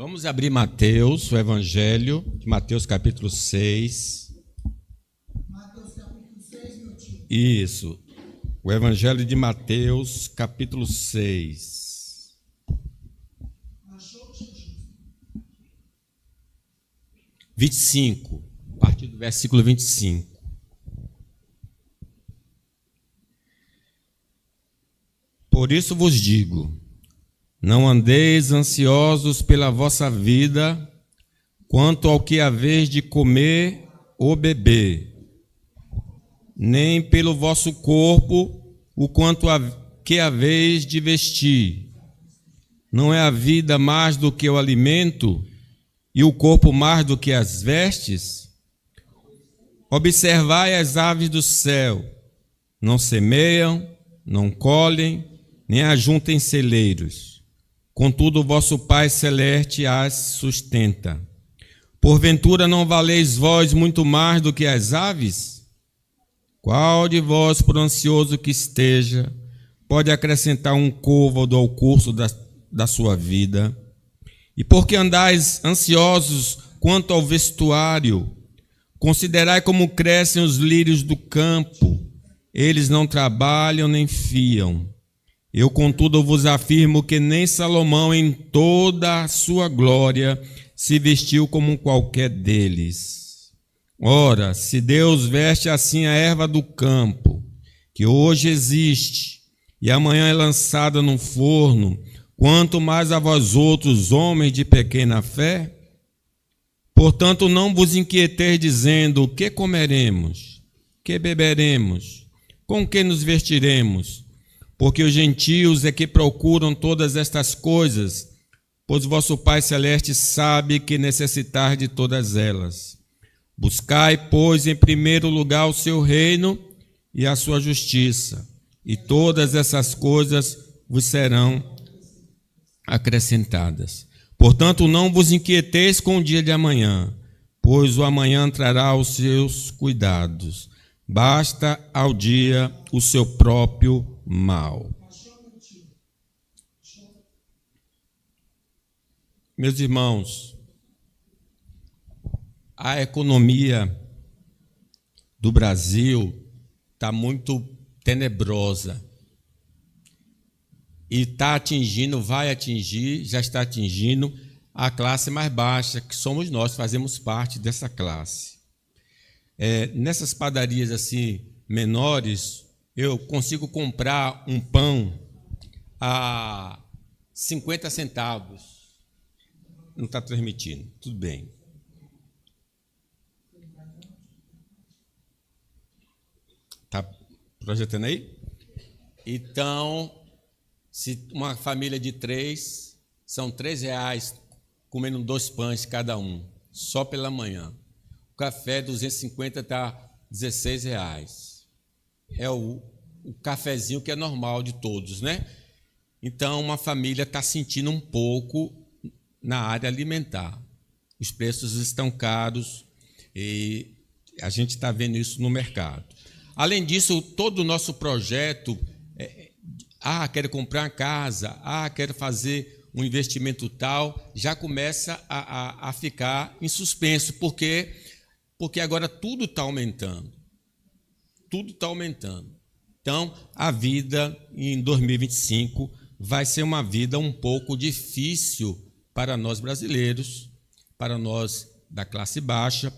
Vamos abrir Mateus, o Evangelho, Mateus capítulo 6. Mateus capítulo 6, meu tio. Isso, o Evangelho de Mateus, capítulo 6. Achou, tio? 25, a partir do versículo 25. Por isso vos digo, não andeis ansiosos pela vossa vida, quanto ao que haveis de comer ou beber, nem pelo vosso corpo, o quanto que haveis de vestir. Não é a vida mais do que o alimento, e o corpo mais do que as vestes? Observai as aves do céu, não semeiam, não colhem, nem ajuntem celeiros. Contudo, o vosso Pai Celeste as sustenta. Porventura não valeis vós muito mais do que as aves? Qual de vós, por ansioso que esteja, pode acrescentar um côvado ao curso da sua vida? E por que andais ansiosos quanto ao vestuário? Considerai como crescem os lírios do campo. Eles não trabalham nem fiam. Eu, contudo, vos afirmo que nem Salomão, em toda a sua glória, se vestiu como qualquer deles. Ora, se Deus veste assim a erva do campo, que hoje existe, e amanhã é lançada no forno, quanto mais a vós outros, homens de pequena fé? Portanto, não vos inquieteis dizendo, o que comeremos? Que beberemos? Com que nos vestiremos? Porque os gentios é que procuram todas estas coisas, pois vosso Pai Celeste sabe que necessitais de todas elas. Buscai, pois, em primeiro lugar o seu reino e a sua justiça, e todas essas coisas vos serão acrescentadas. Portanto, não vos inquieteis com o dia de amanhã, pois o amanhã trará os seus cuidados. Basta ao dia o seu próprio mal. Meus irmãos, a economia do Brasil está muito tenebrosa e vai atingir, já está atingindo a classe mais baixa, que somos nós, fazemos parte dessa classe. Nessas padarias assim menores, eu consigo comprar um pão a 50 centavos. Não está transmitindo, tudo bem. Está projetando aí? Então, se uma família de 3, são R$3 comendo 2 pães cada um, só pela manhã. O café 250 está R$16. É o cafezinho que é normal de todos, né? Então, uma família está sentindo um pouco na área alimentar. Os preços estão caros e a gente está vendo isso no mercado. Além disso, todo o nosso projeto, quero comprar uma casa, quero fazer um investimento tal, já começa a ficar em suspenso, porque agora tudo está aumentando. Tudo está aumentando. Então, a vida em 2025 vai ser uma vida um pouco difícil para nós brasileiros, para nós da classe baixa,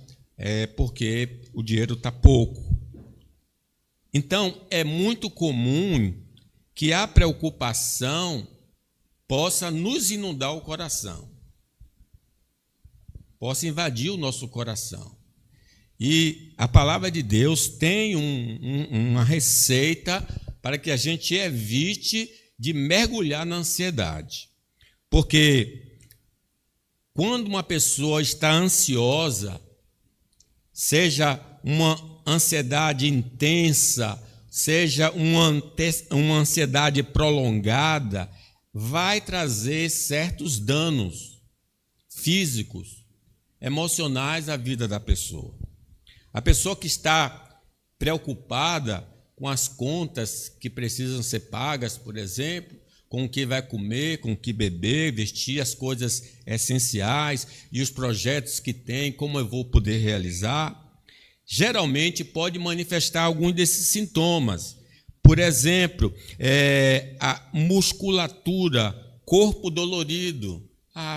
porque o dinheiro está pouco. Então, é muito comum que a preocupação possa nos inundar o coração, possa invadir o nosso coração. E a palavra de Deus tem uma receita para que a gente evite de mergulhar na ansiedade. Porque quando uma pessoa está ansiosa, seja uma ansiedade intensa, seja uma ansiedade prolongada, vai trazer certos danos físicos, emocionais à vida da pessoa. A pessoa que está preocupada com as contas que precisam ser pagas, por exemplo, com o que vai comer, com o que beber, vestir, as coisas essenciais e os projetos que tem, como eu vou poder realizar, geralmente pode manifestar alguns desses sintomas. Por exemplo, a musculatura, corpo dolorido.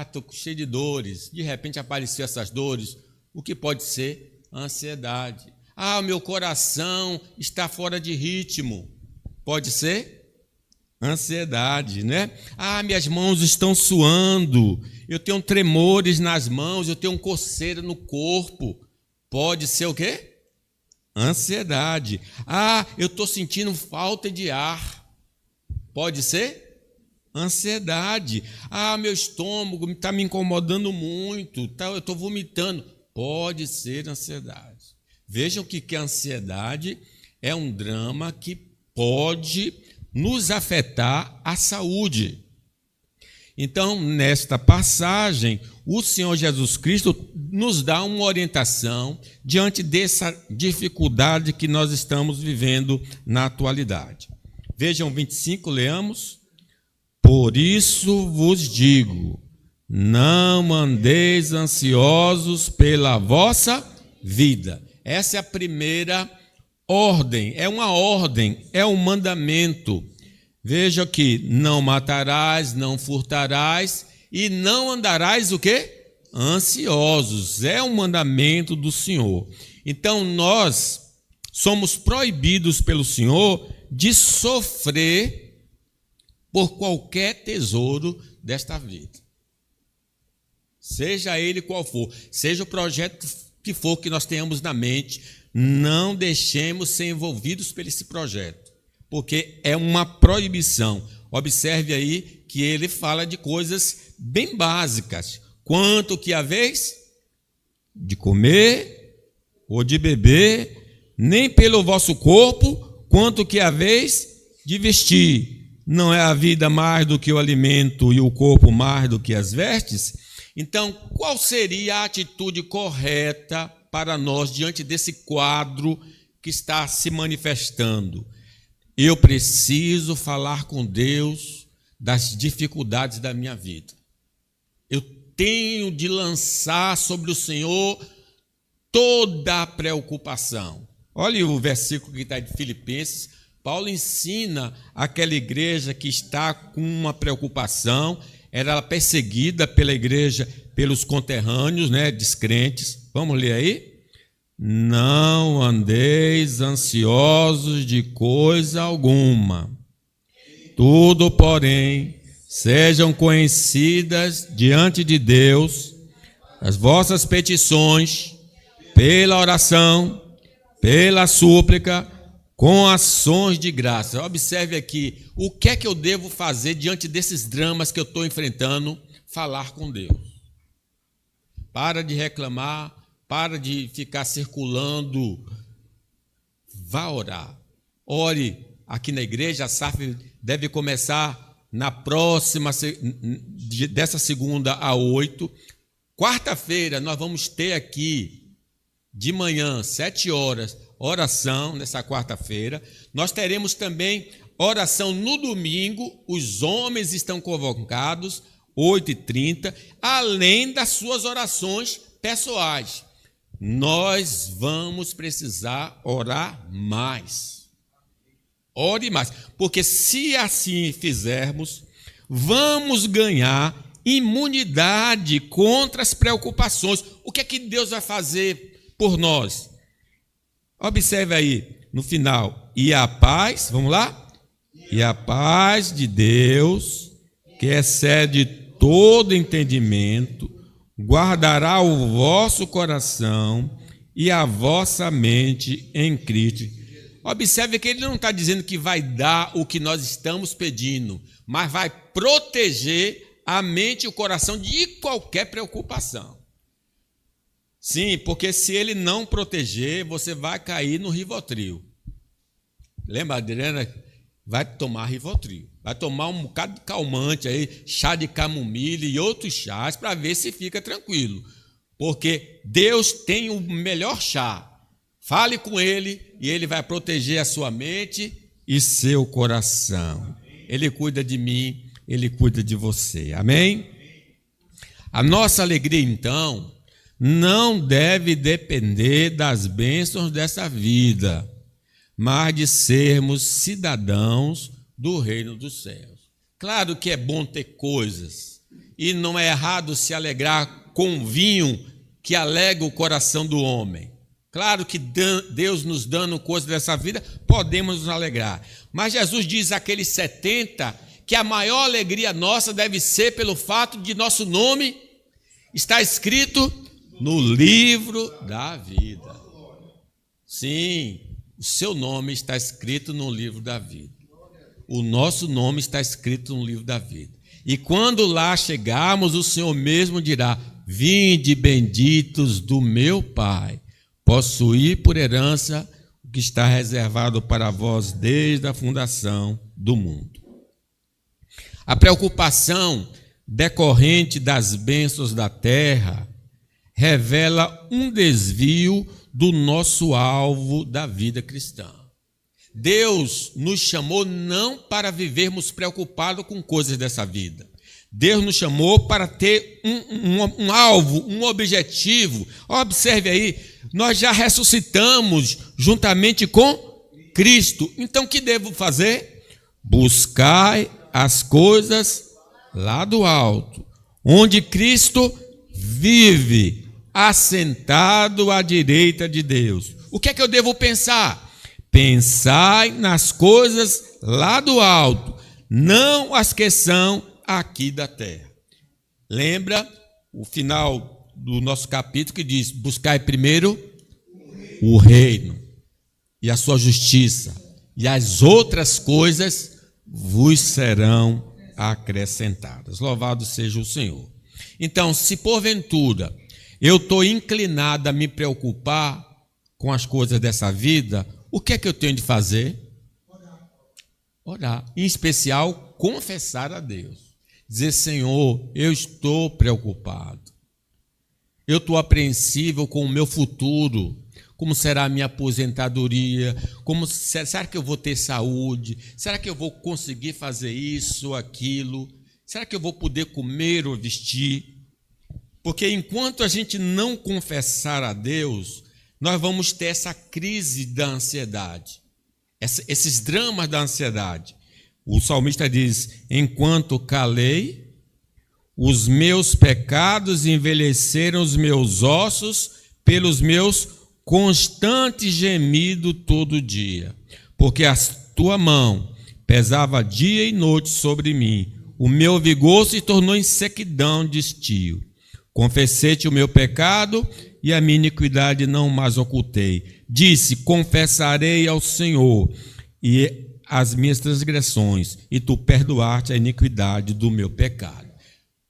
Estou cheio de dores. De repente apareceram essas dores. O que pode ser? Ansiedade. O meu coração está fora de ritmo. Pode ser? Ansiedade, né? Minhas mãos estão suando. Eu tenho tremores nas mãos, eu tenho coceira no corpo. Pode ser o quê? Ansiedade. Eu estou sentindo falta de ar. Pode ser? Ansiedade. Meu estômago está me incomodando muito. Eu estou vomitando. Pode ser ansiedade. Vejam que a ansiedade é um drama que pode nos afetar a saúde. Então, nesta passagem, o Senhor Jesus Cristo nos dá uma orientação diante dessa dificuldade que nós estamos vivendo na atualidade. Vejam 25, leamos. Por isso vos digo, não andeis ansiosos pela vossa vida. Essa é a primeira ordem, é uma ordem, é um mandamento. Veja aqui, não matarás, não furtarás e não andarás o quê? Ansiosos. É um mandamento do Senhor. Então nós somos proibidos pelo Senhor de sofrer por qualquer tesouro desta vida. Seja ele qual for, seja o projeto que for que nós tenhamos na mente, não deixemos ser envolvidos por esse projeto, porque é uma proibição. Observe aí que ele fala de coisas bem básicas. Quanto que haveis de comer ou de beber, nem pelo vosso corpo, quanto que haveis de vestir. Não é a vida mais do que o alimento e o corpo mais do que as vestes? Então, qual seria a atitude correta para nós diante desse quadro que está se manifestando? Eu preciso falar com Deus das dificuldades da minha vida. Eu tenho de lançar sobre o Senhor toda a preocupação. Olha o versículo que está de Filipenses. Paulo ensina aquela igreja que está com uma preocupação, era perseguida pela igreja, pelos conterrâneos, descrentes. Vamos ler aí? Não andeis ansiosos de coisa alguma. Tudo, porém, sejam conhecidas diante de Deus as vossas petições, pela oração, pela súplica, com ações de graça. Observe aqui, o que é que eu devo fazer diante desses dramas que eu estou enfrentando? Falar com Deus. Para de reclamar, para de ficar circulando. Vá orar. Ore aqui na igreja, a SAF deve começar na próxima, dessa segunda a 8. Quarta-feira nós vamos ter aqui, de manhã, 7 horas, oração nessa quarta-feira. Nós teremos também oração no domingo, os homens estão convocados, 8h30, além das suas orações pessoais. Nós vamos precisar orar mais. Ore mais, porque se assim fizermos, vamos ganhar imunidade contra as preocupações. O que é que Deus vai fazer por nós? Observe aí, no final, e a paz, vamos lá? E a paz de Deus, que excede todo entendimento, guardará o vosso coração e a vossa mente em Cristo. Observe que ele não está dizendo que vai dar o que nós estamos pedindo, mas vai proteger a mente e o coração de qualquer preocupação. Sim, porque se ele não proteger, você vai cair no Rivotril. Lembra, Adriana? Vai tomar Rivotril. Vai tomar um bocado de calmante aí, chá de camomila e outros chás para ver se fica tranquilo. Porque Deus tem o melhor chá. Fale com ele e ele vai proteger a sua mente e seu coração. Ele cuida de mim, Ele cuida de você. Amém? A nossa alegria, então, não deve depender das bênçãos dessa vida, mas de sermos cidadãos do reino dos céus. Claro que é bom ter coisas, e não é errado se alegrar com vinho que alegra o coração do homem. Claro que Deus nos dando coisas dessa vida, podemos nos alegrar. Mas Jesus diz àqueles 70 que a maior alegria nossa deve ser pelo fato de nosso nome estar escrito no livro da vida. Sim, o seu nome está escrito no livro da vida. O nosso nome está escrito no livro da vida. E quando lá chegarmos, o Senhor mesmo dirá: vinde benditos do meu Pai, possuir por herança o que está reservado para vós desde a fundação do mundo. A preocupação decorrente das bênçãos da terra revela um desvio do nosso alvo da vida cristã. Deus nos chamou não para vivermos preocupados com coisas dessa vida. Deus nos chamou para ter um alvo, um objetivo. Observe aí, nós já ressuscitamos juntamente com Cristo. Então, o que devo fazer? Buscai as coisas lá do alto, onde Cristo vive, assentado à direita de Deus. O que é que eu devo pensar? Pensai nas coisas lá do alto, não as que são aqui da terra. Lembra o final do nosso capítulo que diz: buscai primeiro o reino e a sua justiça, e as outras coisas vos serão acrescentadas. Louvado seja o Senhor. Então, se porventura eu estou inclinado a me preocupar com as coisas dessa vida, o que é que eu tenho de fazer? Orar. Em especial, confessar a Deus. Dizer: Senhor, eu estou preocupado. Eu estou apreensivo com o meu futuro. Como será a minha aposentadoria? Será que eu vou ter saúde? Será que eu vou conseguir fazer isso, aquilo? Será que eu vou poder comer ou vestir? Porque enquanto a gente não confessar a Deus, nós vamos ter essa crise da ansiedade, esses dramas da ansiedade. O salmista diz: enquanto calei, os meus pecados envelheceram os meus ossos pelos meus constantes gemidos todo dia. Porque a tua mão pesava dia e noite sobre mim, o meu vigor se tornou em sequidão de estio. Confessei-te o meu pecado e a minha iniquidade não mais ocultei. Disse: confessarei ao Senhor e as minhas transgressões, e tu perdoaste a iniquidade do meu pecado.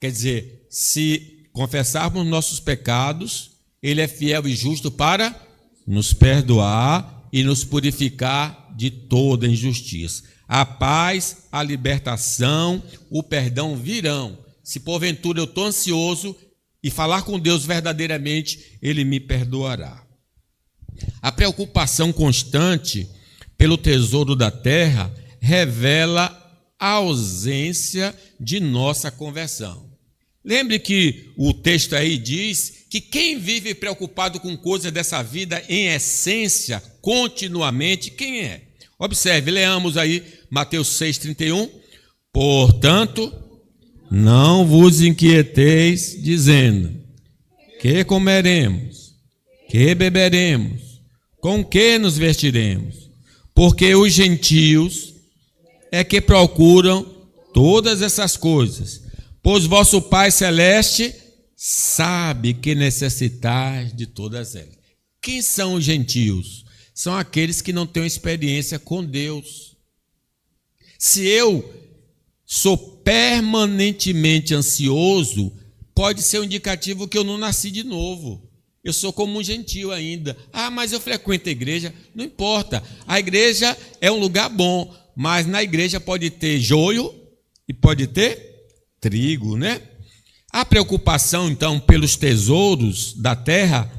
Quer dizer, se confessarmos nossos pecados, Ele é fiel e justo para nos perdoar e nos purificar de toda injustiça. A paz, a libertação, o perdão virão. Se porventura eu estou ansioso e falar com Deus verdadeiramente, Ele me perdoará. A preocupação constante pelo tesouro da terra revela a ausência de nossa conversão. Lembre que o texto aí diz que quem vive preocupado com coisas dessa vida, em essência, continuamente, quem é? Observe, leamos aí Mateus 6,31. Portanto, não vos inquieteis, dizendo: que comeremos, que beberemos, com que nos vestiremos? Porque os gentios é que procuram todas essas coisas, pois vosso Pai Celeste sabe que necessitais de todas elas. Quem são os gentios? São aqueles que não têm experiência com Deus. Se eu sou permanentemente ansioso, pode ser um indicativo que eu não nasci de novo. Eu sou como um gentio ainda. Ah, mas eu frequento a igreja. Não importa. A igreja é um lugar bom, mas na igreja pode ter joio e pode ter trigo, né? A preocupação, então, pelos tesouros da terra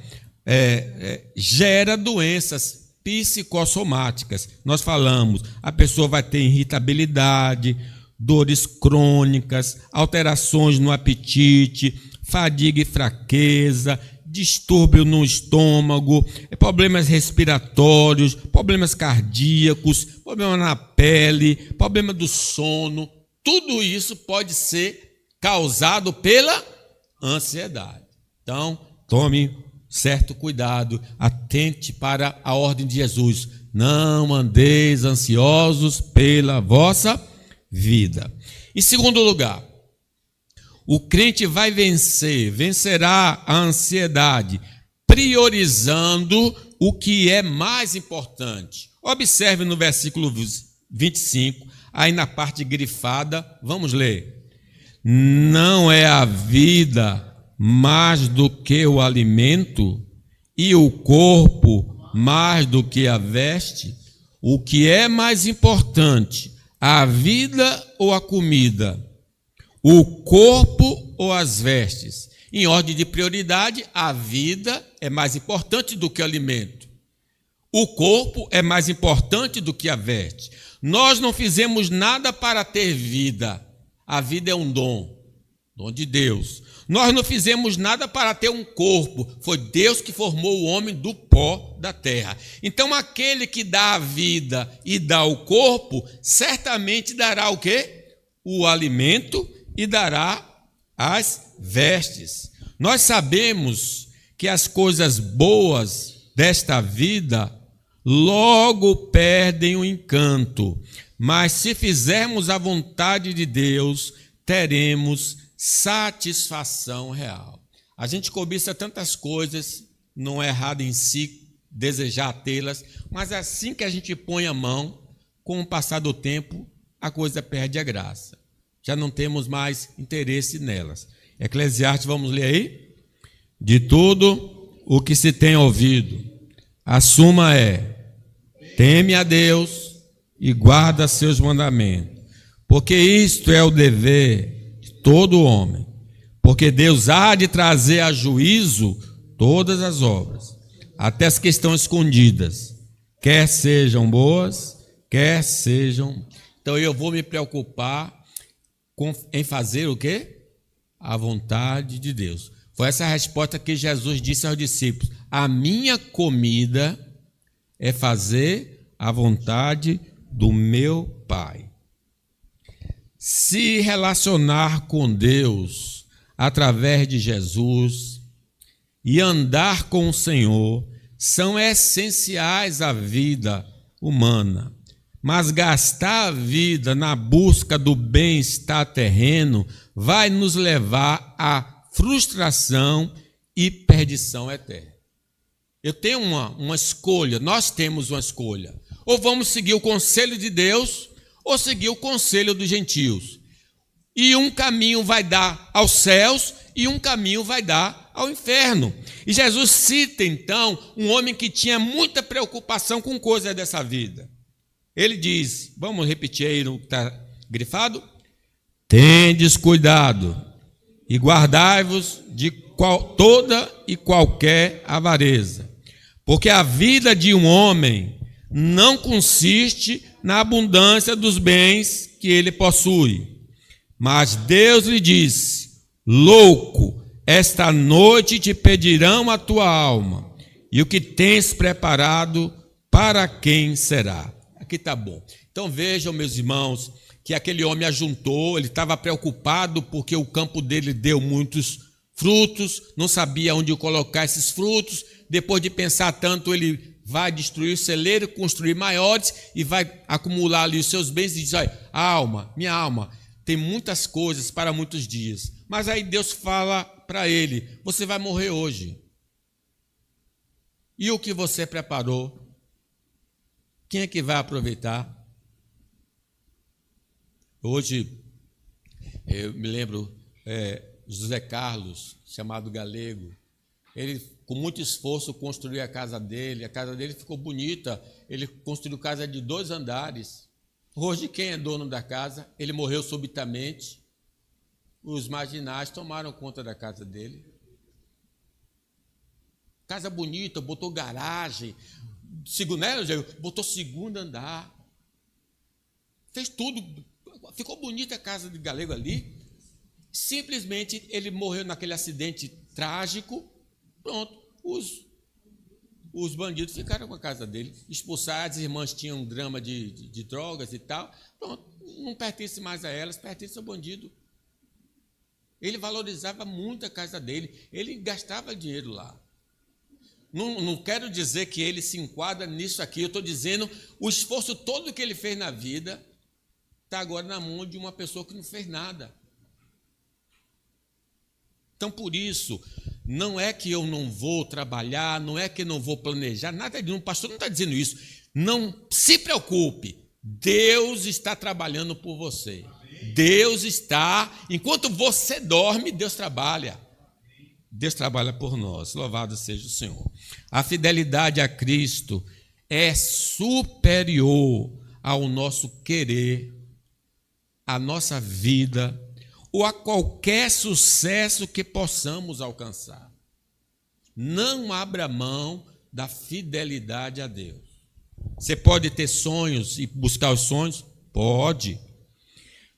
gera doenças psicossomáticas. Nós falamos, a pessoa vai ter irritabilidade, dores crônicas, alterações no apetite, fadiga e fraqueza, distúrbio no estômago, problemas respiratórios, problemas cardíacos, problema na pele, problema do sono. Tudo isso pode ser causado pela ansiedade. Então, tome certo cuidado, atente para a ordem de Jesus. Não andeis ansiosos pela vossa vida. Em segundo lugar, o crente vai vencerá a ansiedade, priorizando o que é mais importante. Observe no versículo 25, aí na parte grifada, vamos ler. Não é a vida mais do que o alimento, e o corpo mais do que a veste? O que é mais importante, a vida ou a comida? O corpo ou as vestes? Em ordem de prioridade, a vida é mais importante do que o alimento. O corpo é mais importante do que a veste. Nós não fizemos nada para ter vida. A vida é um dom de Deus. Nós não fizemos nada para ter um corpo. Foi Deus que formou o homem do pó da terra. Então, aquele que dá a vida e dá o corpo, certamente dará o quê? O alimento e dará as vestes. Nós sabemos que as coisas boas desta vida logo perdem o encanto, mas se fizermos a vontade de Deus, teremos satisfação real. A gente cobiça tantas coisas, não é errado em si desejar tê-las, mas assim que a gente põe a mão, com o passar do tempo, a coisa perde a graça. Já não temos mais interesse nelas. Eclesiastes, vamos ler aí? De tudo o que se tem ouvido, a suma é: teme a Deus e guarda seus mandamentos, porque isto é o dever de todo homem, porque Deus há de trazer a juízo todas as obras, até as que estão escondidas, quer sejam boas, quer sejam... Então eu vou me preocupar em fazer o quê? A vontade de Deus. Foi essa a resposta que Jesus disse aos discípulos: a minha comida é fazer a vontade do meu Pai. Se relacionar com Deus através de Jesus e andar com o Senhor são essenciais à vida humana. Mas gastar a vida na busca do bem-estar terreno vai nos levar à frustração e perdição eterna. Eu tenho uma escolha, nós temos uma escolha. Ou vamos seguir o conselho de Deus, ou seguir o conselho dos gentios. E um caminho vai dar aos céus, e um caminho vai dar ao inferno. E Jesus cita, então, um homem que tinha muita preocupação com coisas dessa vida. Ele diz, vamos repetir aí no que está grifado: tendes cuidado e guardai-vos de toda e qualquer avareza, porque a vida de um homem não consiste na abundância dos bens que ele possui. Mas Deus lhe disse: louco, esta noite te pedirão a tua alma, e o que tens preparado, para quem será? Aqui está bom. Então vejam, meus irmãos, que aquele homem ajuntou, ele estava preocupado porque o campo dele deu muitos frutos, não sabia onde colocar esses frutos. Depois de pensar tanto, ele vai destruir o celeiro, construir maiores e vai acumular ali os seus bens e diz: olha, alma, minha alma, tem muitas coisas para muitos dias. Mas aí Deus fala para ele: você vai morrer hoje. E o que você preparou? Quem é que vai aproveitar? Hoje, eu me lembro, José Carlos, chamado Galego, ele, com muito esforço, construiu a casa dele ficou bonita, ele construiu casa de 2 andares. Hoje, quem é dono da casa? Ele morreu subitamente, os marginais tomaram conta da casa dele. Casa bonita, botou garagem, botou 2º andar, fez tudo. ficou bonita a casa de Galego ali. Simplesmente ele morreu naquele acidente trágico. Pronto, os bandidos ficaram com a casa dele, expulsaram, as irmãs tinham um drama de drogas e tal. Pronto, não pertence mais a elas, pertence ao bandido. Ele valorizava muito a casa dele, ele gastava dinheiro lá. Não quero dizer que ele se enquadra nisso aqui, eu estou dizendo o esforço todo que ele fez na vida está agora na mão de uma pessoa que não fez nada. Então, por isso, não é que eu não vou trabalhar, não é que eu não vou planejar, nada disso, o pastor não está dizendo isso. Não se preocupe, Deus está trabalhando por você. Deus está, enquanto você dorme, Deus trabalha. Deus trabalha por nós, louvado seja o Senhor. A fidelidade a Cristo é superior ao nosso querer, à nossa vida, ou a qualquer sucesso que possamos alcançar. Não abra mão da fidelidade a Deus. Você pode ter sonhos e buscar os sonhos? Pode.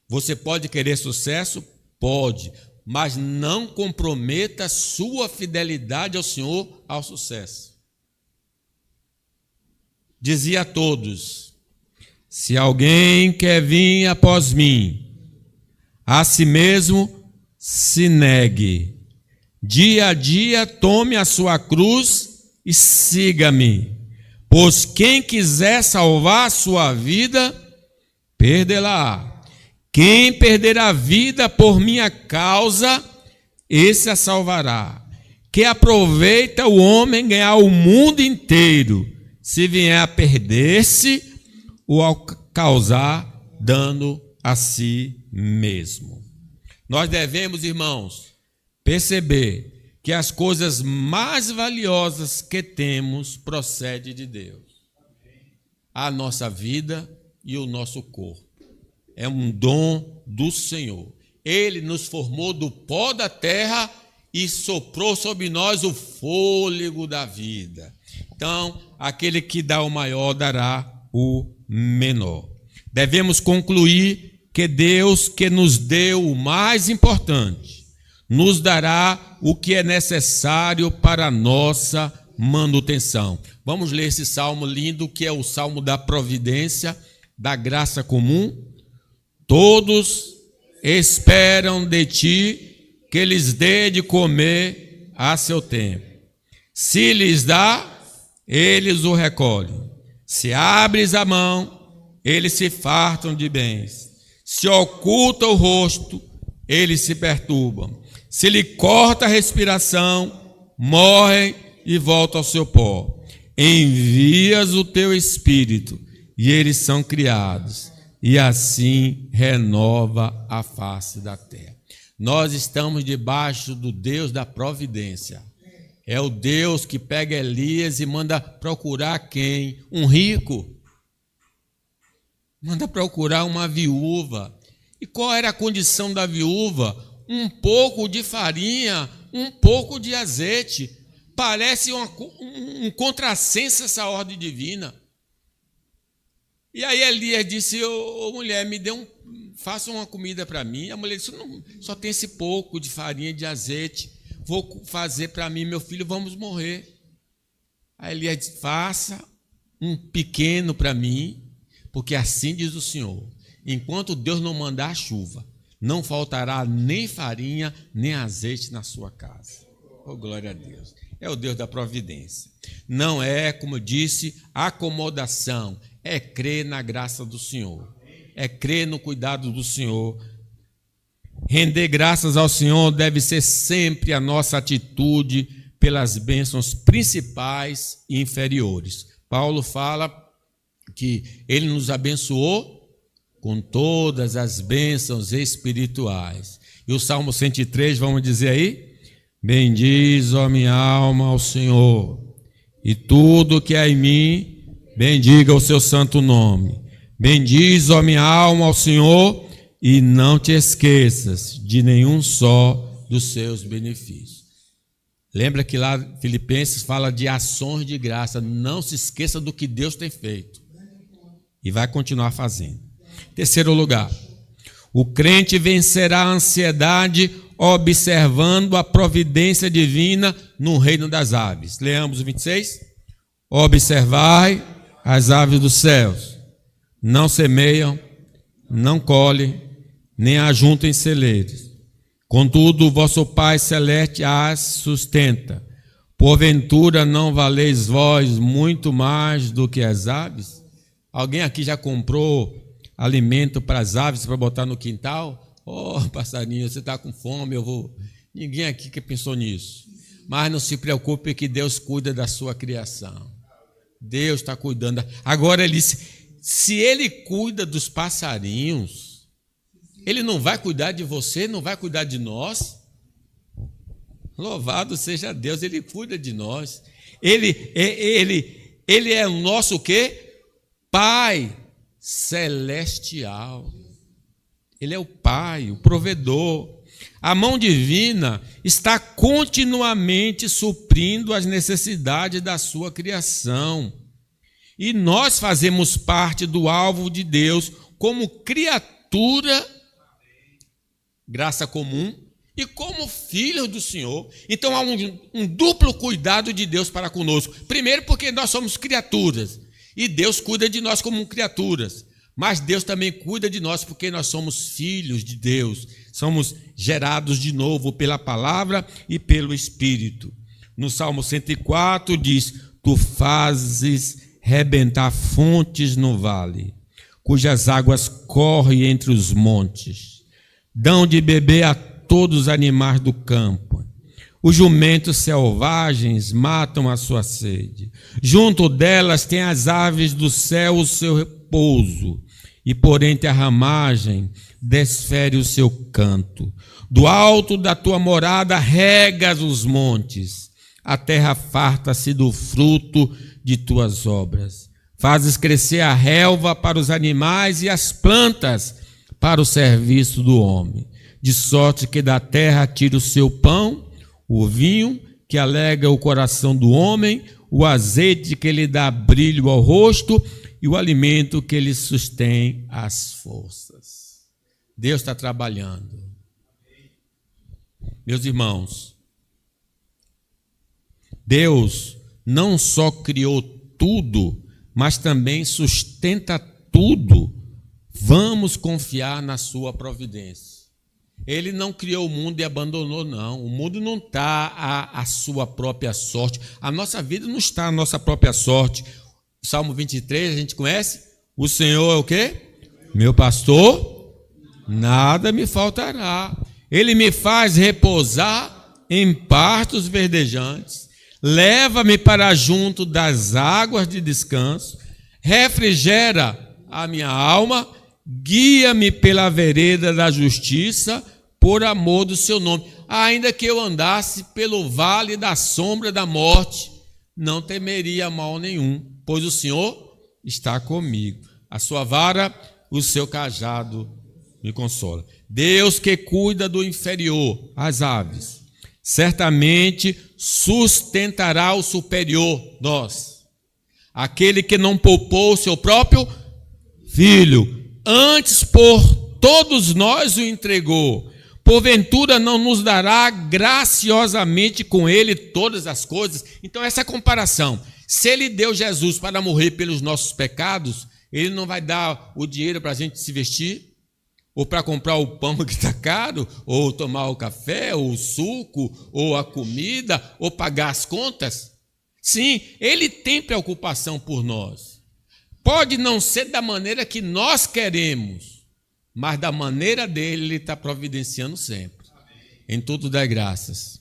Você pode querer sucesso? Pode. Mas não comprometa sua fidelidade ao Senhor ao sucesso. Dizia a todos: se alguém quer vir após mim, a si mesmo se negue. Dia a dia tome a sua cruz e siga-me. Pois quem quiser salvar a sua vida, perdê-la. Quem perder a vida por minha causa, esse a salvará. Que aproveita o homem ganhar o mundo inteiro, se vier a perder-se ou a causar dano a si mesmo. Nós devemos, irmãos, perceber que as coisas mais valiosas que temos procedem de Deus. A nossa vida e o nosso corpo. É um dom do Senhor. Ele nos formou do pó da terra e soprou sobre nós o fôlego da vida. Então, aquele que dá o maior dará o menor. Devemos concluir que Deus, que nos deu o mais importante, nos dará o que é necessário para a nossa manutenção. Vamos ler esse salmo lindo, que é o salmo da providência, da graça comum. Todos esperam de ti que lhes dê de comer a seu tempo. Se lhes dá, eles o recolhem. Se abres a mão, eles se fartam de bens. Se oculta o rosto, eles se perturbam. Se lhe corta a respiração, morrem e voltam ao seu pó. Envias o teu espírito e eles são criados. E assim renova a face da terra. Nós estamos debaixo do Deus da providência. É o Deus que pega Elias e manda procurar quem? Um rico. Manda procurar uma viúva. E qual era a condição da viúva? Um pouco de farinha, um pouco de azeite. Parece um contrassenso essa ordem divina. E aí Elias disse: ô mulher, faça uma comida para mim. A mulher disse: não, só tem esse pouco de farinha, de azeite. Vou fazer para mim, meu filho, vamos morrer. Aí Elias disse: faça um pequeno para mim, porque assim diz o Senhor: enquanto Deus não mandar a chuva, não faltará nem farinha, nem azeite na sua casa. Oh, glória a Deus. É o Deus da providência. Não é, como eu disse, acomodação. É crer na graça do Senhor. É crer no cuidado do Senhor. Render graças ao Senhor deve ser sempre a nossa atitude pelas bênçãos principais e inferiores. Paulo fala que ele nos abençoou com todas as bênçãos espirituais. E o Salmo 103, vamos dizer aí? Bendiz, ó minha alma, ao Senhor, e tudo que há em mim, bendiga o seu santo nome. Bendiz, ó minha alma, ao Senhor, e não te esqueças de nenhum só dos seus benefícios. Lembra que lá Filipenses fala de ações de graça. Não se esqueça do que Deus tem feito. E vai continuar fazendo. Terceiro lugar, O crente vencerá a ansiedade observando a providência divina no reino das aves. Leamos o 26. Observai as aves dos céus. Não semeiam, não colhem, nem ajuntem celeiros. Contudo, o vosso Pai Celeste as sustenta. Porventura não valeis vós muito mais do que as aves? Alguém aqui já comprou alimento para as aves para botar no quintal? Oh, passarinho, você está com fome, eu vou... Ninguém aqui que pensou nisso. Mas não se preocupe que Deus cuida da sua criação. Deus está cuidando. Agora ele disse, se Ele cuida dos passarinhos, Ele não vai cuidar de você, não vai cuidar de nós? Louvado seja Deus, Ele cuida de nós. Ele é o nosso o quê? Pai celestial. Ele é o Pai, o provedor. A mão divina está continuamente suprindo as necessidades da sua criação. E nós fazemos parte do alvo de Deus como criatura, graça comum, e como filhos do Senhor. Então há um duplo cuidado de Deus para conosco. Primeiro porque nós somos criaturas, e Deus cuida de nós como criaturas. Mas Deus também cuida de nós porque nós somos filhos de Deus. Somos gerados de novo pela palavra e pelo Espírito. No Salmo 104 diz, tu fazes rebentar fontes no vale, cujas águas correm entre os montes. Dão de beber a todos os animais do campo. Os jumentos selvagens matam a sua sede. Junto delas tem as aves do céu o seu repouso. E por entre a ramagem desfere o seu canto. Do alto da tua morada regas os montes. A terra farta-se do fruto de tuas obras. Fazes crescer a relva para os animais e as plantas para o serviço do homem. De sorte que da terra tira o seu pão, o vinho que alegra o coração do homem, o azeite que lhe dá brilho ao rosto e o alimento que lhe sustém as forças. Deus está trabalhando. Meus irmãos, Deus não só criou tudo, mas também sustenta tudo. Vamos confiar na sua providência. Ele não criou o mundo e abandonou, não. O mundo não está à sua própria sorte. A nossa vida não está à nossa própria sorte. Salmo 23, a gente conhece? O Senhor é o quê? Meu pastor, nada me faltará. Ele me faz repousar em pastos verdejantes. Leva-me para junto das águas de descanso. Refrigera a minha alma. Guia-me pela vereda da justiça, por amor do seu nome. Ainda que eu andasse pelo vale da sombra da morte, não temeria mal nenhum, pois o Senhor está comigo. A sua vara, o seu cajado me consola. Deus que cuida do inferior, as aves, certamente sustentará o superior, nós. Aquele que não poupou o seu próprio filho, antes por todos nós o entregou, porventura não nos dará graciosamente com ele todas as coisas? Então essa é a comparação. Se ele deu Jesus para morrer pelos nossos pecados, ele não vai dar o dinheiro para a gente se vestir, ou para comprar o pão que está caro, ou tomar o café, ou o suco, ou a comida, ou pagar as contas? Sim, ele tem preocupação por nós. Pode não ser da maneira que nós queremos, mas da maneira dele, ele está providenciando sempre. Em tudo dai graças,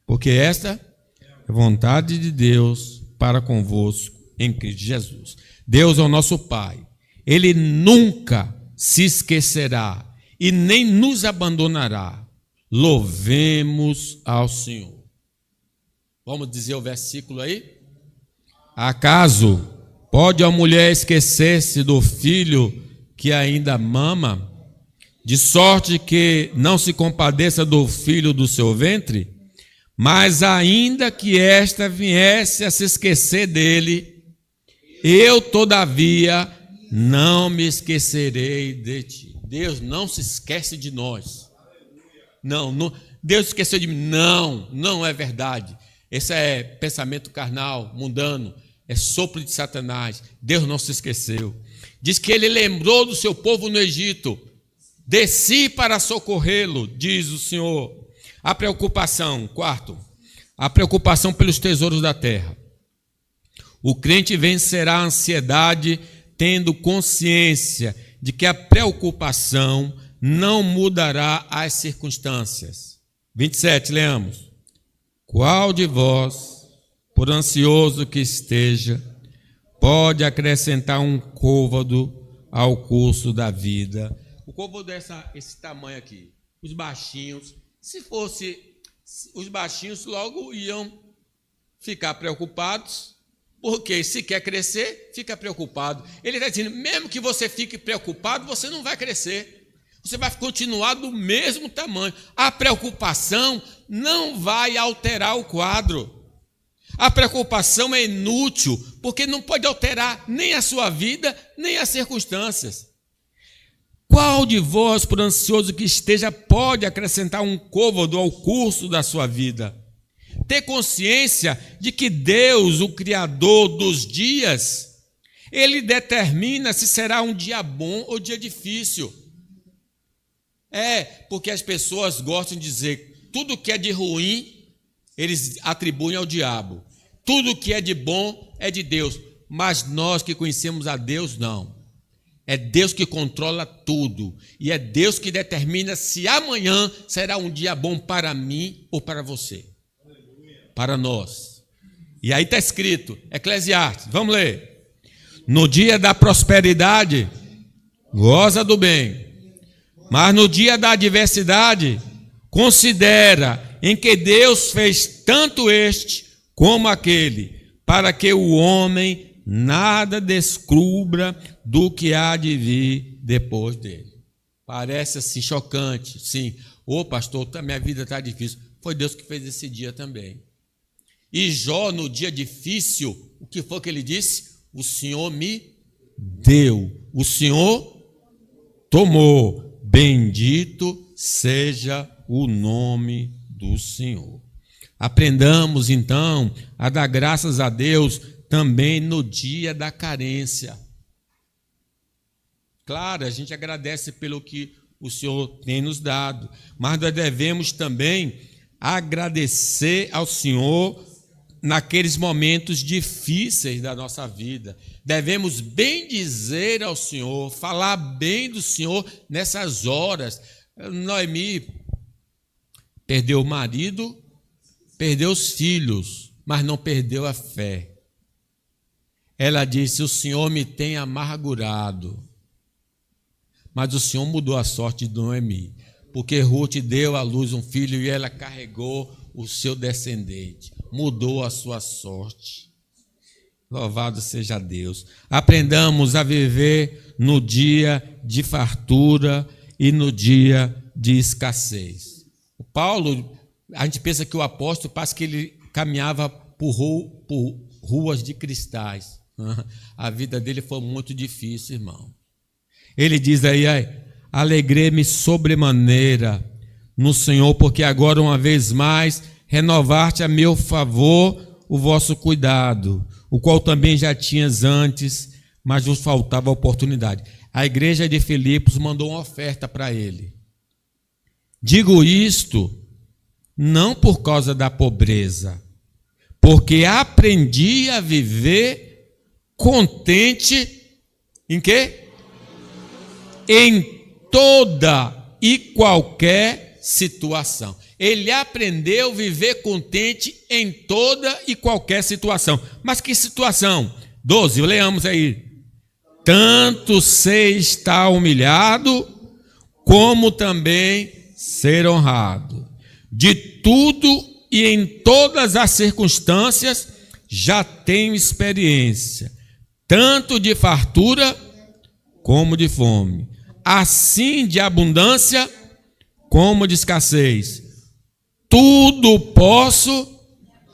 porque esta é a vontade de Deus para convosco em Cristo Jesus. Deus é o nosso Pai. Ele nunca se esquecerá e nem nos abandonará. Louvemos ao Senhor. Vamos dizer o versículo aí? Acaso pode a mulher esquecer-se do filho que ainda mama, de sorte que não se compadeça do filho do seu ventre? Mas ainda que esta viesse a se esquecer dele, eu, todavia, não me esquecerei de ti. Deus não se esquece de nós. Não, Deus esqueceu de mim. Não é verdade. Esse é pensamento carnal, mundano, é sopro de Satanás. Deus não se esqueceu. Diz que ele lembrou do seu povo no Egito. Desci para socorrê-lo, diz o Senhor. A preocupação, quarto, a preocupação pelos tesouros da terra. O crente vencerá a ansiedade tendo consciência de que a preocupação não mudará as circunstâncias. 27, leamos. Qual de vós, por ansioso que esteja, pode acrescentar um côvado ao curso da vida? O côvado é esse tamanho aqui. Os baixinhos, se fosse, os baixinhos logo iam ficar preocupados, porque se quer crescer, fica preocupado. Ele está dizendo, mesmo que você fique preocupado, você não vai crescer. Você vai continuar do mesmo tamanho. A preocupação não vai alterar o quadro. A preocupação é inútil, porque não pode alterar nem a sua vida, nem as circunstâncias. Qual de vós, por ansioso que esteja, pode acrescentar um côvado ao curso da sua vida? Ter consciência de que Deus, o Criador dos dias, Ele determina se será um dia bom ou dia difícil. Porque as pessoas gostam de dizer, tudo que é de ruim, eles atribuem ao diabo. Tudo que é de bom é de Deus. Mas nós que conhecemos a Deus, não. É Deus que controla tudo. E é Deus que determina se amanhã será um dia bom para mim ou para você. Para nós. E aí está escrito, Eclesiastes, vamos ler. No dia da prosperidade, goza do bem. Mas no dia da adversidade, considera em que Deus fez tanto este como aquele, para que o homem nada descubra do que há de vir depois dele. Parece assim chocante, sim. Pastor, minha vida está difícil. Foi Deus que fez esse dia também. E Jó, no dia difícil, o que foi que ele disse? O Senhor me deu, o Senhor tomou. Bendito seja o nome do Senhor. Aprendamos, então, a dar graças a Deus também no dia da carência. Claro, a gente agradece pelo que o Senhor tem nos dado, mas nós devemos também agradecer ao Senhor naqueles momentos difíceis da nossa vida. Devemos bendizer ao Senhor, falar bem do Senhor nessas horas. Noemi perdeu o marido, perdeu os filhos, mas não perdeu a fé. Ela disse, o Senhor me tem amargurado. Mas o Senhor mudou a sorte de Noemi, porque Ruth deu à luz um filho e ela carregou o seu descendente. Mudou a sua sorte. Louvado seja Deus. Aprendamos a viver no dia de fartura e no dia de escassez. O Paulo, a gente pensa que o apóstolo, parece que ele caminhava por ruas de cristais. A vida dele foi muito difícil, irmão. Ele diz aí, alegrei-me sobremaneira no Senhor, porque agora uma vez mais renovar-te a meu favor o vosso cuidado, o qual também já tinhas antes, mas vos faltava oportunidade. A igreja de Filipos mandou uma oferta para ele. Digo isto não por causa da pobreza, porque aprendi a viver contente em quê? Em toda e qualquer situação. Ele aprendeu a viver contente em toda e qualquer situação. Mas que situação? 12, leamos aí. Tanto ser estar humilhado, como também ser honrado. De tudo e em todas as circunstâncias já tenho experiência, tanto de fartura como de fome, assim de abundância como de escassez. Tudo posso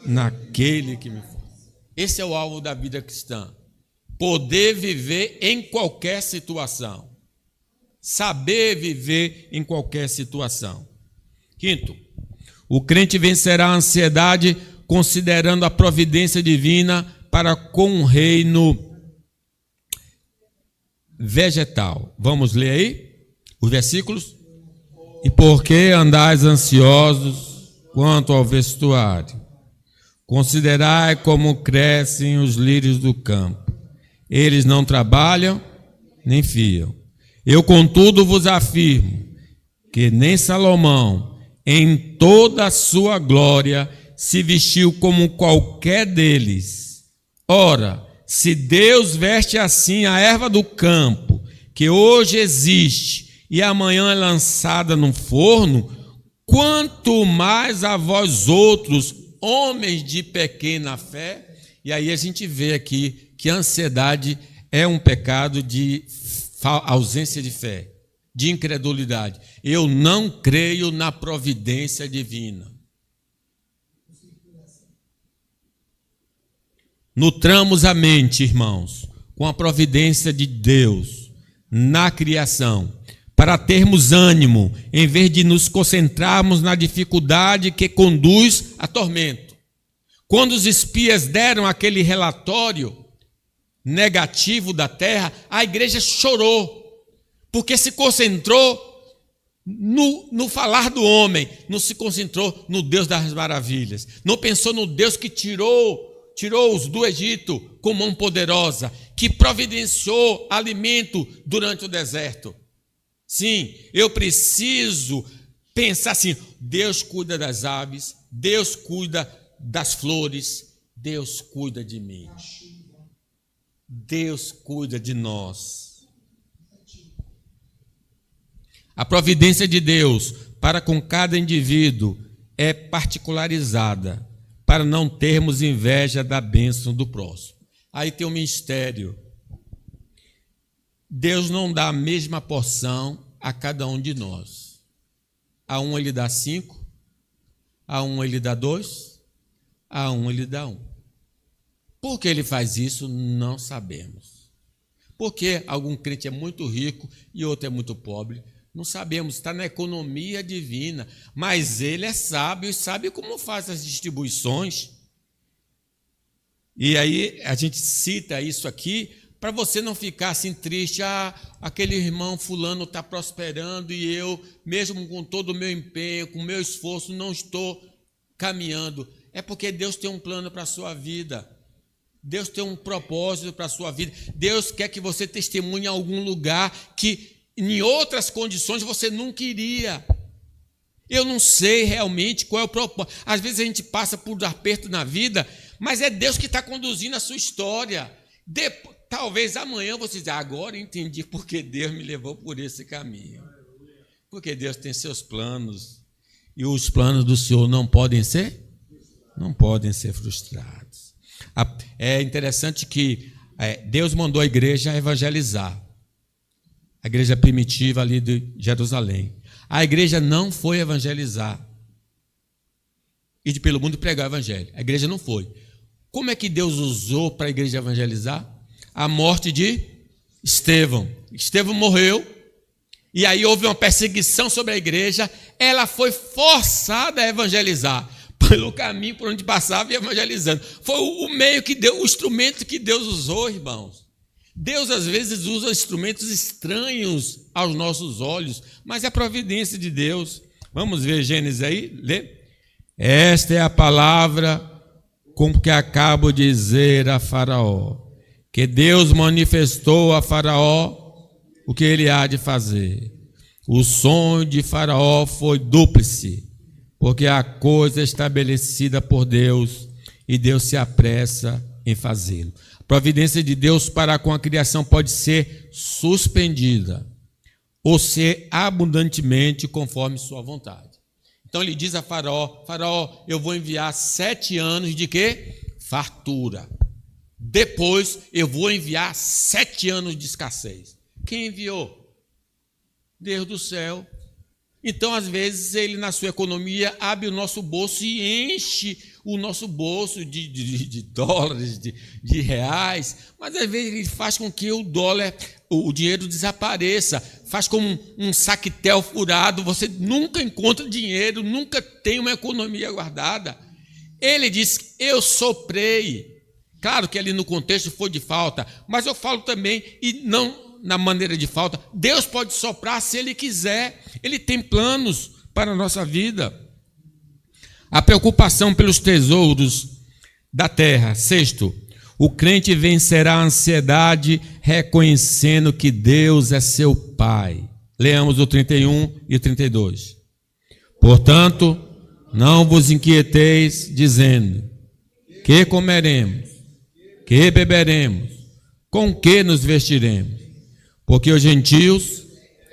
naquele que me fortalece. Esse é o alvo da vida cristã. Poder viver em qualquer situação. saber viver em qualquer situação. Quinto, o crente vencerá a ansiedade considerando a providência divina para com o reino vegetal. Vamos ler aí os versículos? E por que andais ansiosos quanto ao vestuário? Considerai como crescem os lírios do campo. Eles não trabalham, nem fiam. Eu, contudo, vos afirmo que nem Salomão, em toda a sua glória, se vestiu como qualquer deles. Ora, se Deus veste assim a erva do campo, que hoje existe e amanhã é lançada no forno, quanto mais a vós outros, homens de pequena fé. E aí a gente vê aqui que a ansiedade é um pecado de ausência de fé, de incredulidade. Eu não creio na providência divina. Nutramos a mente, irmãos, com a providência de Deus na criação, para termos ânimo, em vez de nos concentrarmos na dificuldade que conduz a tormento. Quando os espias deram aquele relatório negativo da terra, a igreja chorou, porque se concentrou no falar do homem, não se concentrou no Deus das maravilhas, não pensou no Deus que tirou-os do Egito com mão poderosa, que providenciou alimento durante o deserto. Sim, eu preciso pensar assim: Deus cuida das aves, Deus cuida das flores, Deus cuida de mim, Deus cuida de nós. A providência de Deus para com cada indivíduo é particularizada, para não termos inveja da bênção do próximo. Aí tem um mistério. Deus não dá a mesma porção a cada um de nós. A um ele dá 5, a um ele dá 2, a um ele dá 1. Por que ele faz isso? Não sabemos. Porque algum crente é muito rico e outro é muito pobre? Não sabemos, está na economia divina, mas ele é sábio e sabe como faz as distribuições. E aí a gente cita isso aqui para você não ficar assim triste: aquele irmão fulano está prosperando e eu, mesmo com todo o meu empenho, com o meu esforço, não estou caminhando. É porque Deus tem um plano para a sua vida. Deus tem um propósito para a sua vida. Deus quer que você testemunhe em algum lugar que em outras condições você nunca iria. Eu não sei realmente qual é o propósito. Às vezes a gente passa por aperto na vida, mas é Deus que está conduzindo a sua história. Talvez amanhã você diga: agora entendi porque Deus me levou por esse caminho. Porque Deus tem seus planos. E os planos do Senhor não podem ser frustrados. É interessante que Deus mandou a igreja evangelizar. A igreja primitiva ali de Jerusalém. A igreja não foi evangelizar. Ir pelo mundo e pregar o evangelho. A igreja não foi. Como é que Deus usou para a igreja evangelizar? A morte de Estevão. Estevão morreu. E aí houve uma perseguição sobre a igreja. Ela foi forçada a evangelizar. Pelo caminho por onde passava e evangelizando. Foi o meio que Deus, o instrumento que Deus usou, irmãos. Deus às vezes usa instrumentos estranhos aos nossos olhos, mas é a providência de Deus. Vamos ver Gênesis aí, lê. Esta é a palavra com que acabo de dizer a Faraó, que Deus manifestou a Faraó o que ele há de fazer. O sonho de Faraó foi dúplice, porque a coisa é estabelecida por Deus e Deus se apressa em fazê-lo. A providência de Deus para com a criação pode ser suspendida ou ser abundantemente conforme sua vontade. Então ele diz a Faraó: Faraó, eu vou enviar 7 anos de quê? Fartura. Depois eu vou enviar 7 anos de escassez. Quem enviou? Deus do céu. Então, às vezes, ele, na sua economia, abre o nosso bolso e enche o nosso bolso de dólares, de reais, mas às vezes ele faz com que o dinheiro desapareça, faz como um saquetel furado, você nunca encontra dinheiro, nunca tem uma economia guardada. Ele diz, eu soprei. Claro que ali no contexto foi de falta, mas eu falo também, e não na maneira de falta, Deus pode soprar se Ele quiser, Ele tem planos para a nossa vida. A preocupação pelos tesouros da terra. Sexto, o crente vencerá a ansiedade reconhecendo que Deus é seu Pai. Leamos o 31 e o 32. Portanto, não vos inquieteis dizendo, que comeremos, que beberemos, com que nos vestiremos? Porque os gentios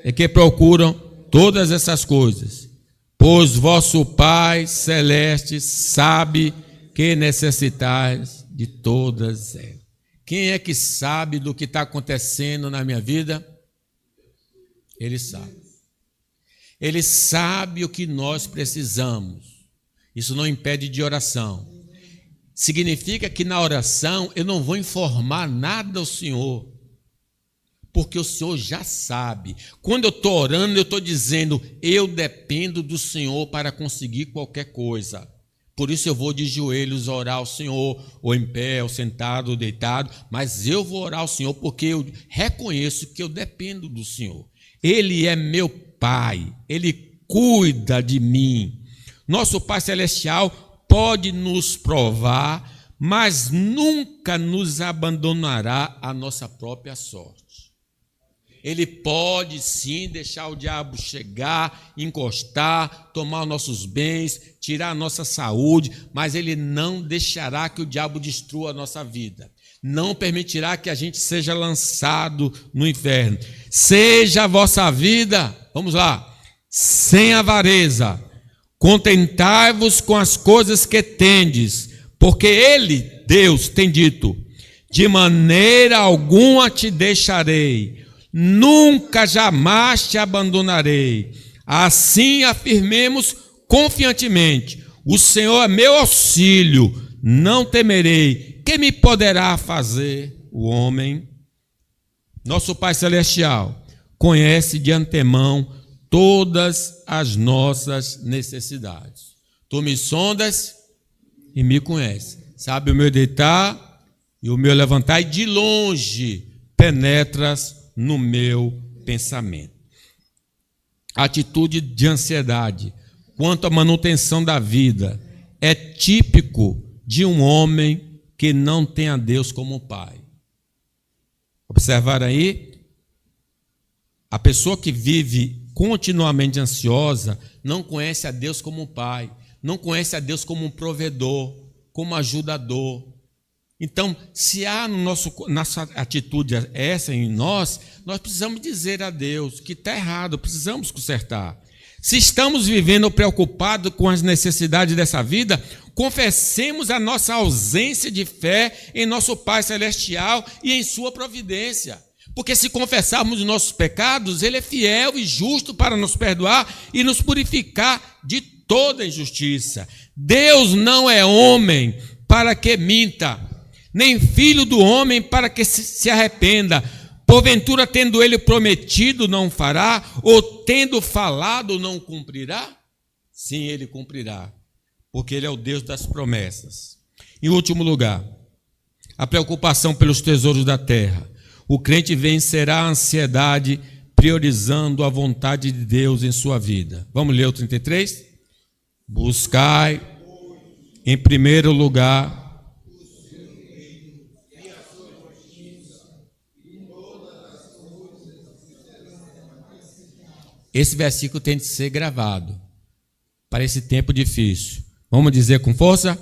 é que procuram todas essas coisas, pois vosso Pai Celeste sabe que necessitais de todas elas. Quem é que sabe do que está acontecendo na minha vida? Ele sabe. Ele sabe o que nós precisamos. Isso não impede de oração. Significa que na oração eu não vou informar nada ao Senhor, porque o Senhor já sabe. Quando eu estou orando, eu estou dizendo, eu dependo do Senhor para conseguir qualquer coisa. Por isso eu vou de joelhos orar ao Senhor, ou em pé, ou sentado, ou deitado, mas eu vou orar ao Senhor porque eu reconheço que eu dependo do Senhor. Ele é meu Pai, Ele cuida de mim. Nosso Pai Celestial pode nos provar, mas nunca nos abandonará a nossa própria sorte. Ele pode sim deixar o diabo chegar, encostar, tomar os nossos bens, tirar a nossa saúde, mas ele não deixará que o diabo destrua a nossa vida. Não permitirá que a gente seja lançado no inferno. Seja a vossa vida, vamos lá, sem avareza. Contentai-vos com as coisas que tendes, porque Ele, Deus, tem dito, de maneira alguma te deixarei, nunca jamais te abandonarei. Assim afirmemos confiantemente, o Senhor é meu auxílio, não temerei. Que me poderá fazer o homem? Nosso Pai Celestial conhece de antemão todas as nossas necessidades. Tu me sondas e me conheces. Sabe o meu deitar e o meu levantar, e de longe penetras no meu pensamento. Atitude de ansiedade quanto à manutenção da vida é típico de um homem que não tem a Deus como Pai. Observar aí, a pessoa que vive continuamente ansiosa não conhece a Deus como Pai, não conhece a Deus como um provedor, como ajudador. Então, se há nossa atitude essa em nós precisamos dizer a Deus que está errado, precisamos consertar. Se estamos vivendo preocupados com as necessidades dessa vida, confessemos a nossa ausência de fé em nosso Pai Celestial e em sua providência. Porque se confessarmos os nossos pecados, Ele é fiel e justo para nos perdoar e nos purificar de toda injustiça. Deus não é homem para que minta, nem filho do homem para que se arrependa. Porventura, tendo Ele prometido, não fará, ou tendo falado, não cumprirá? Sim, Ele cumprirá, porque Ele é o Deus das promessas. Em último lugar, a preocupação pelos tesouros da terra. O crente vencerá a ansiedade priorizando a vontade de Deus em sua vida. Vamos ler o 33? Buscai em primeiro lugar esse versículo tem de ser gravado para esse tempo difícil. Vamos dizer com força?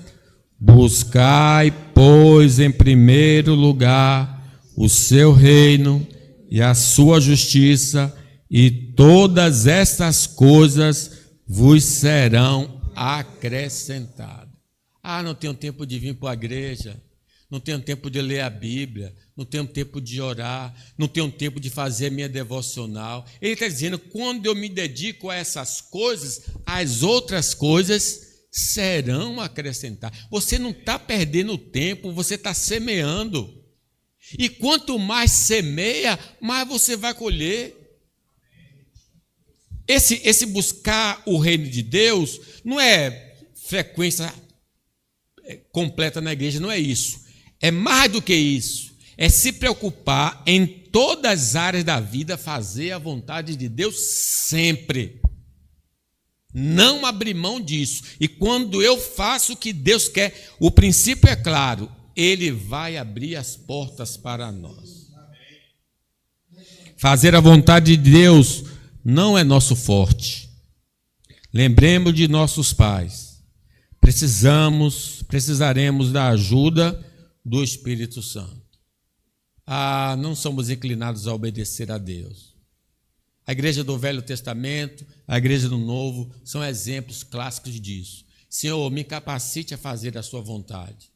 Buscai, pois, em primeiro lugar o seu reino e a sua justiça, e todas estas coisas vos serão acrescentadas. Não tenho tempo de vir para a igreja, não tenho tempo de ler a Bíblia, não tenho tempo de orar, não tenho tempo de fazer minha devocional. Ele está dizendo, quando eu me dedico a essas coisas, as outras coisas serão acrescentadas. Você não está perdendo tempo, você está semeando. E quanto mais semeia, mais você vai colher. Esse buscar o reino de Deus não é frequência completa na igreja, não é isso. É mais do que isso. É se preocupar em todas as áreas da vida, fazer a vontade de Deus sempre. Não abrir mão disso. E quando eu faço o que Deus quer, o princípio é claro, Ele vai abrir as portas para nós. Fazer a vontade de Deus não é nosso forte. Lembremos de nossos pais. Precisaremos da ajuda do Espírito Santo. Não somos inclinados a obedecer a Deus. A igreja do Velho Testamento, a igreja do Novo, são exemplos clássicos disso. Senhor, me capacite a fazer a sua vontade.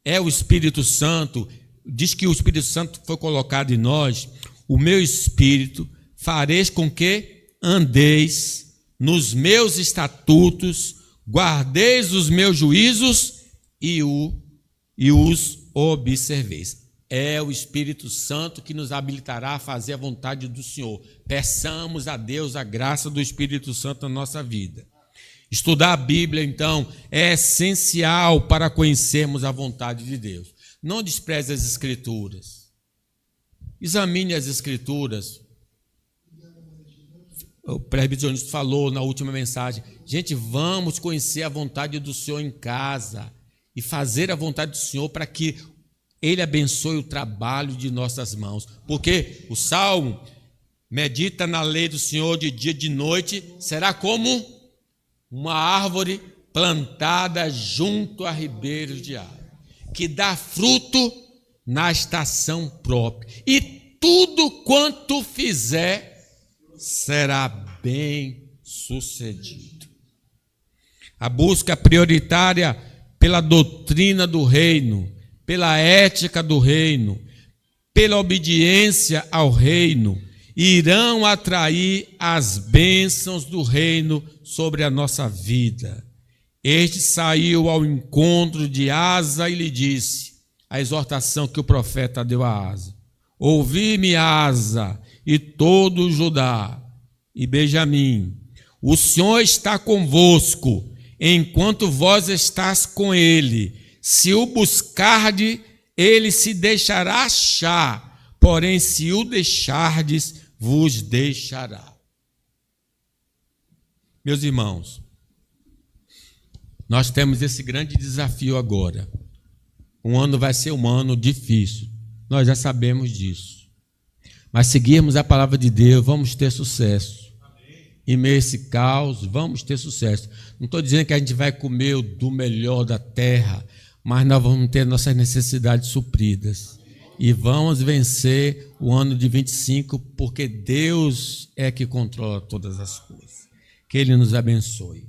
É o Espírito Santo, diz que o Espírito Santo foi colocado em nós, o meu Espírito fareis com que andeis nos meus estatutos, guardeis os meus juízos e os observeis. É o Espírito Santo que nos habilitará a fazer a vontade do Senhor. Peçamos a Deus a graça do Espírito Santo na nossa vida. Estudar a Bíblia, então, é essencial para conhecermos a vontade de Deus. Não despreze as Escrituras. Examine as Escrituras. O presbítero falou na última mensagem, gente, vamos conhecer a vontade do Senhor em casa e fazer a vontade do Senhor para que Ele abençoe o trabalho de nossas mãos. Porque o Salmo, medita na lei do Senhor de dia e de noite, será como uma árvore plantada junto a ribeiros de água, que dá fruto na estação própria. E tudo quanto fizer será bem sucedido. A busca prioritária pela doutrina do reino, pela ética do reino, pela obediência ao reino, irão atrair as bênçãos do reino sobre a nossa vida. Este saiu ao encontro de Asa e lhe disse, a exortação que o profeta deu a Asa: ouvi-me, Asa, e todo Judá e Benjamim, o Senhor está convosco, enquanto vós estás com ele. Se o buscardes, ele se deixará achar, porém, se o deixardes, vos deixará. Meus irmãos, nós temos esse grande desafio agora. Um ano vai ser um ano difícil, nós já sabemos disso. Mas seguirmos a palavra de Deus, vamos ter sucesso. Em meio a esse caos, vamos ter sucesso. Não estou dizendo que a gente vai comer do melhor da terra, mas nós vamos ter nossas necessidades supridas. E vamos vencer o ano de 25, porque Deus é que controla todas as coisas. Que Ele nos abençoe.